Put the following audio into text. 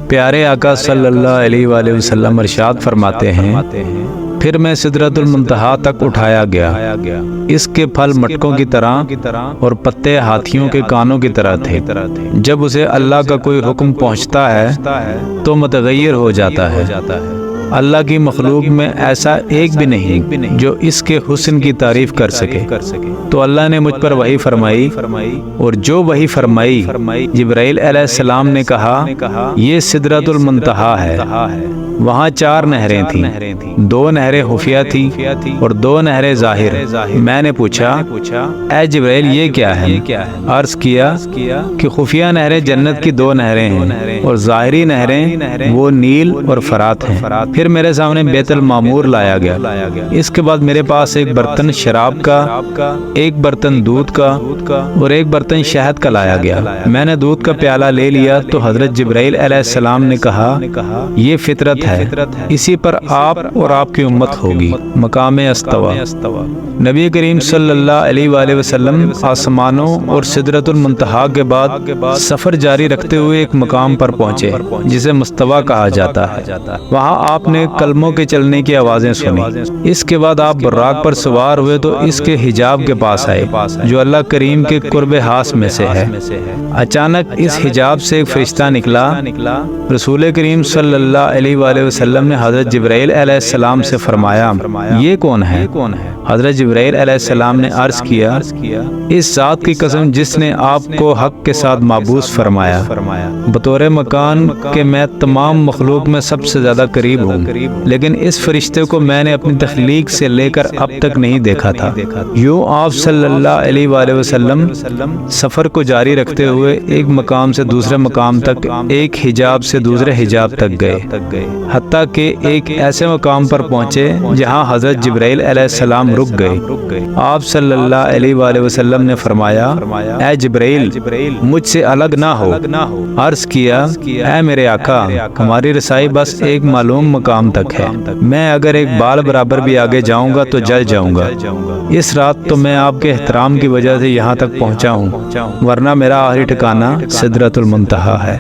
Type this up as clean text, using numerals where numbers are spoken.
پیارے آقا صلی اللہ علیہ وآلہ وسلم ارشاد فرماتے ہیں، پھر میں سدرۃ المنتہا تک اٹھایا گیا، اس کے پھل مٹکوں کی طرح اور پتے ہاتھیوں کے کانوں کی طرح تھے۔ جب اسے اللہ کا کوئی حکم پہنچتا ہے تو متغیر ہو جاتا ہے۔ اللہ کی مخلوق میں ایسا ایک بھی نہیں جو اس کے حسن کی تعریف کر سکے۔ تو اللہ نے مجھ پر وحی فرمائی، اور جو وحی فرمائی جبرائیل علیہ السلام نے کہا یہ سدرۃ المنتہا ہے۔ وہاں 4 نہریں تھیں، 2 نہریں خفیہ تھیں اور 2 نہریں ظاہر۔ میں نے پوچھا اے جبرائیل یہ کیا ہے؟ عرض کیا کہ خفیہ نہریں جنت کی 2 نہریں ہیں اور ظاہری نہریں وہ نیل اور فرات ہیں۔ پھر میرے سامنے بیت المعمور لایا گیا۔ اس کے بعد میرے پاس ایک برتن شراب کا، ایک برتن دودھ کا اور ایک برتن شہد کا لایا گیا۔ میں نے دودھ کا پیالہ لے لیا تو حضرت جبرائیل علیہ السلام نے کہا یہ فطرت ہے، اسی پر آپ اور آپ کی امت ہوگی۔ مقام استوا۔ نبی کریم صلی اللہ علیہ وآلہ وسلم آسمانوں اور سدرۃ المنتہا کے بعد سفر جاری رکھتے ہوئے ایک مقام پر پہنچے جسے مستوی کہا جاتا ہے۔ وہاں آپ نے کلموں کے چلنے کی آوازیں سنی۔ اس کے بعد آپ براق پر سوار ہوئے تو اس کے حجاب کے پاس آئے جو اللہ کریم کے قرب ہاس میں سے ہے۔ اچانک اس حجاب سے ایک فرشتہ نکلا۔ رسول کریم صلی اللہ علیہ وآلہ وسلم نے حضرت جبرائیل علیہ السلام سے فرمایا یہ کون ہے؟ حضرت جبرائیل علیہ السلام نے عرض کیا اس ذات کی قسم جس نے آپ کو حق کے ساتھ معبوس فرمایا، بطور مکان کہ میں تمام مخلوق میں سب سے زیادہ قریب ہوں، لیکن اس فرشتے کو میں نے اپنی تخلیق سے لے کر اب تک نہیں دیکھا تھا۔ یوں آپ صلی اللہ علیہ وآلہ وسلم سفر کو جاری رکھتے ہوئے ایک مقام سے دوسرے مقام تک، ایک حجاب سے دوسرے حجاب تک گئے، حتیٰ کہ ایک ایسے مقام پر پہنچے جہاں حضرت جبرائیل علیہ السلام رک گئے۔ آپ صلی اللہ علیہ وآلہ وسلم نے فرمایا اے جبرائیل مجھ سے الگ نہ ہو۔ عرض کیا اے میرے آقا ہماری رسائی بس ایک معلوم مقام تک ہے، میں اگر ایک بال برابر بھی آگے جاؤں گا تو جل جاؤں گا۔ اس رات تو میں آپ کے احترام کی وجہ سے یہاں تک پہنچا ہوں، ورنہ میرا آخری ٹھکانہ سدرۃ المنتہا ہے۔